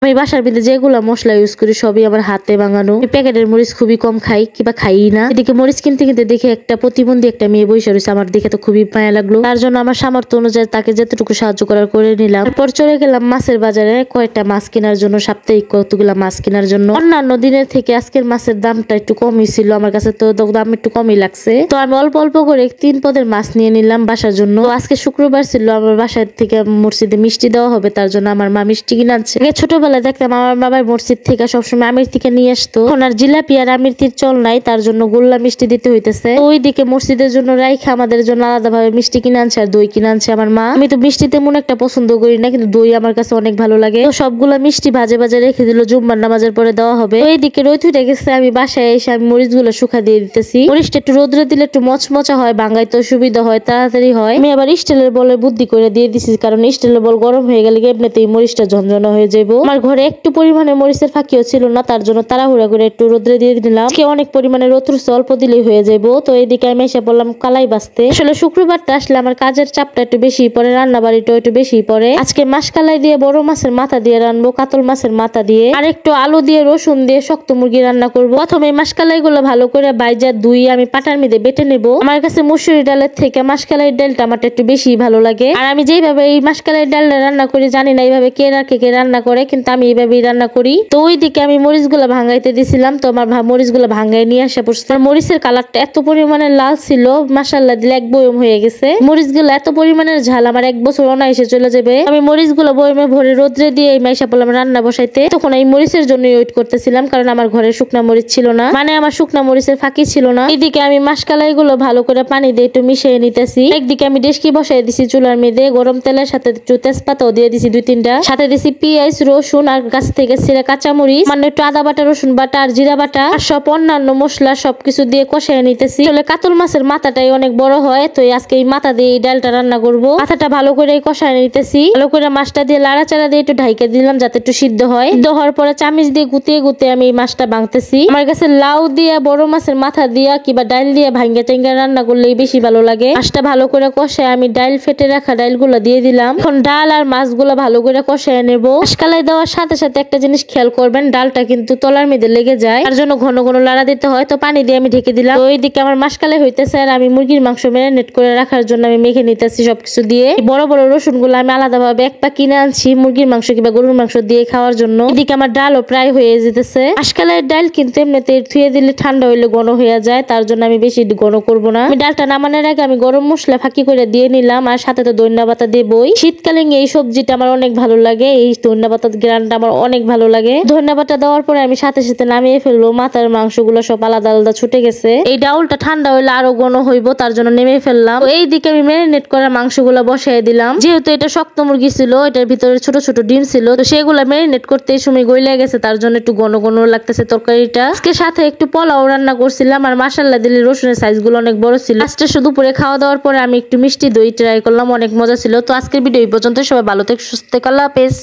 আমি বাসার ভিতরে যেগুলো মশলা ইউজ করি সবই আমার হাতে বানানো। প্যাকেটের মরিচ খুবই কম খাই কিংবা খাই না। এদিকে মরিচ কিনতে কিনতে দেখে একটা প্রতিবন্ধী একটা মেয়ে বসে রয়েছে, আমার দেখে তো খুবই মায়া লাগলো। তার জন্য আমার সামর্থ্য অনুযায়ী তাকে যতটুকু সাহায্য করার করে নিলাম। তারপর চলে গেলাম মাছের বাজারে কয়েকটা মাছ কেনার জন্য, সাপ্তাহিক কতগুলা মাছ কেনার জন্য। অন্যান্য দিনের থেকে আজকের মাছের দামটা একটু কমই ছিল, আমার কাছে তো দাম একটু কমই লাগছে। তো আমি অল্প অল্প করে 3 পদের মাছ নিয়ে নিলাম বাসার জন্য। আজকে শুক্রবার ছিল, আমার বাসার থেকে মসজিদে মিষ্টি দেওয়া হবে, তার জন্য আমার মা মিষ্টি কিনে আনছে। ছোটবেলায় দেখতাম আমার বাবার মসজিদ থেকে সবসময় আমির থেকে নিয়ে আসতো। ওনার জিলাপি আর আমির চল নাই, তার জন্য গোল্লা মিষ্টি দিতে হইতেছে। ওইদিকে মসজিদের জন্য রাইখা আমাদের জন্য আলাদা ভাবে মিষ্টি কিনে আনছে আর দই কিনে আনছে আমার মা। আমি তো মিষ্টি তেমন একটা পছন্দ করি না, কিন্তু দই আমার কাছে অনেক ভালো লাগে। তো সবগুলা মিষ্টি ভাজে ভাজে রেখে দিল, জুম্মার নামাজের পরে দেওয়া হবে। ওইদিকে রোদ উঠে গেছে, আমি বাসায় এসে আমি মরিচ গুলো শুকা দিয়ে দিতেছি। মরিচটা একটু রোদ্রে দিলে একটু মচমচা হয়, বাঙ্গাইতে সুবিধা হয়, তাড়াতাড়ি হয়। আমি আবার স্টিলের বলে বুদ্ধি করে দিয়ে দিছি, কারণ স্টিলের বল গরম হয়ে গেলে এমনিতেই মরিচটা ঝনঝনা হয়ে যাবো। আমার ঘরে একটু পরিমাণে মরিচের ফাঁকিও ছিল না, তার জন্য তাড়াহুড়া করে একটু রোদ্রে দিয়ে দিলাম। আজকে অনেক পরিমাণে রোদ উঠছে, অল্প দিলেই হয়ে যাবো। তো এইদিকে আমি এসে বললাম কালাই বাঁচতে। আসলে শুক্রবারটা আসলে আমার কাজের চাপটা একটু বেশি পড়ে, রান্না বাড়িটাও একটু বেশি পড়ে। আজকে মাসকালাই দিয়ে বড় মাছের মাথা দিয়ে রান্নবো, কাতল মাছের মাথা দিয়ে, আর একটু আলু দিয়ে রসুন দিয়ে শক্ত মুরগি রান্না করবো। প্রথমে মাসকালাই গুলো ভালো করে বাইজা ধুই আমি পাটার মধ্যে বেটে নেবো। আমার কাছে মুসুরি ডালের থেকে মাসকালাই ডালটা আমার একটু বেশি ভালো লাগে। আর আমি যেভাবে এই মাসকালাই ডালটা রান্না করি জানি না এইভাবে কে রান্না করে, কিন্তু আমি এইভাবেই রান্না করি। তো ওইদিকে আমি মরিচ গুলা ভাঙাইতে দিছিলাম, তো আমার মরিচ গুলা ভাঙাই নিয়ে আসা পড়ছে। মরিচের কালারটা এত পরিমাণে লাল ছিল, মাশাআল্লাহ দিলে এক বয়ম হয়ে গেছে। মরিচ গুলো এত পরিমাণের ঝাল, আমার 1 বছর অনায়াসে চলে যাবে। আমি মরিচ গুলো বয়মে ভরে রোদ্রে দিয়ে এই মাইশা পড়লাম রান্না বসাইতে। তখন এই মরিচের জন্য ওয়েট করতেছিলাম, কারণ আমার ঘরে শুকনা মরিচ ছিল না, মানে আমার শুকনা মরিচের ফাঁকি ছিল না। এদিকে আমি মাসকালাই গুলো ভালো করে পানি দিয়ে একটু মিশিয়ে নিতেছি। একদিকে আমি ডেস্কি বসাই দিছি চুলার মধ্যে, গরম তেলের সাথে একটু তেজপাতাও দিয়ে দিছি 2-3টা, সাথে দিছি পেঁয়াজ রসুন আর গাছ থেকে ছিঁড়া কাঁচামরিচ, মানে একটু আদা বাটা রসুন বাটা আর জিরা বাটা আর সব অন্যান্য মশলা সবকিছু দিয়ে কষাই নিতেছি। আসলে কাতল মাছের মাথাটাই অনেক বড় হয়, তো আজকে এই মাথা দিয়ে এই ডালটা রান্না করবো। মাথাটা ভালো করে কষাই নিতেছি, ভালো করে মাছটা দিয়ে লাড়াচাড়া দিয়ে একটু ঢাইকা দিলাম যাতে একটু সিদ্ধ হয়। সিদ্ধ হওয়ার পরে চামিচ দিয়ে গুতিয়ে গুতিয়ে আমি এই মাছটা ভাঙতেছি। আমার কাছে লাউ দিয়া বড় মাছের মাথা দিয়া কিংবা ডাল দিয়ে ভাঙ্গা টেঙ্গা রান্না করলেই বেশি ভালো লাগে। মাছটা ভালো করে কষায় আমি ডাল ফেটে রাখা ডালগুলো দিয়ে দিলাম। এখন ডাল আর মাছগুলো ভালো করে কষায় নেবো। মাসকালাই দেওয়ার সাথে সাথে একটা জিনিস খেয়াল করবেন, ডালটা কিন্তু তলার মধ্যে লেগে যায়, তার জন্য ঘন ঘন লাড়া দিতে হয়। তো পানি দিয়ে আমি ঢেকে দিলাম। ওইদিকে আমার মাসকালাই হইতেছে আর আমি মুরগির মাংস ম্যারিনেট করে রাখার জন্য আমি মেখে নিতেছি সবকিছু দিয়ে। বড় বড় রসুন গুলো আমি আলাদা ভাবে এক পা কিনে আনছি মুরগির মাংস কিংবা গরুর মাংস দিয়ে খাওয়ার জন্য। এদিকে আমার ডালও প্রায় হয়ে যেতেছে। মাসকালাইয়ের ডাল কিন্তু এমনিতে ধুয়ে দিলে ঠান্ডা হইলে ঘন হয়ে যায়, তার জন্য আমি বেশি ঘন করবো না। আমি ডালটা নামানোর আগে আমি গরম মশলা ফাঁকি করে দিয়ে নিলাম, আর সাথে তো ধনিয়া পাতা দেবই। শীতকালীন এই সবজিটা আমার অনেক ভালো লাগে, এই ধনিয়া পাতার গ্রানটা আমার অনেক ভালো লাগে। ধনিয়া পাতা দেওয়ার পরে আমি সাথে সাথে নামিয়ে ফেলবো। মাথার মাংসগুলো সব আলাদা আলাদা ছুটে গেছে। এই ডাউলটা ঠান্ডা হইলে আরো ঘন হইব, তার জন্য নেমে ফেললাম। এইদিকে আমি ম্যারিনেট করা মাংসগুলো বসাই দিলাম। যেহেতু এটা শক্ত মুরগি ছিল, এটার ভিতরে ছোট ছোট ডিম ছিল, তো সেগুলো ম্যারিনেট করতে এই সময় গইলে গেছে, তার জন্য একটু ঘন ঘন লাগতেছে তরকারিটা। আজকে সাথে একটু পোলাও রান্না করছিলাম, আর মাশাআল্লাহ দিলে রসুনের সাইজ গুলো অনেক বড় ছিল। আজকে শুধু দুপুরে খাওয়া দাওয়ার পরে আমি একটু মিষ্টি দই ট্রাই করলাম, অনেক মজা ছিল। তো আজকের ভিডিও এই পর্যন্ত, সবাই ভালো থেকে সুস্থ থেকে আল্লাহ হাফেজ।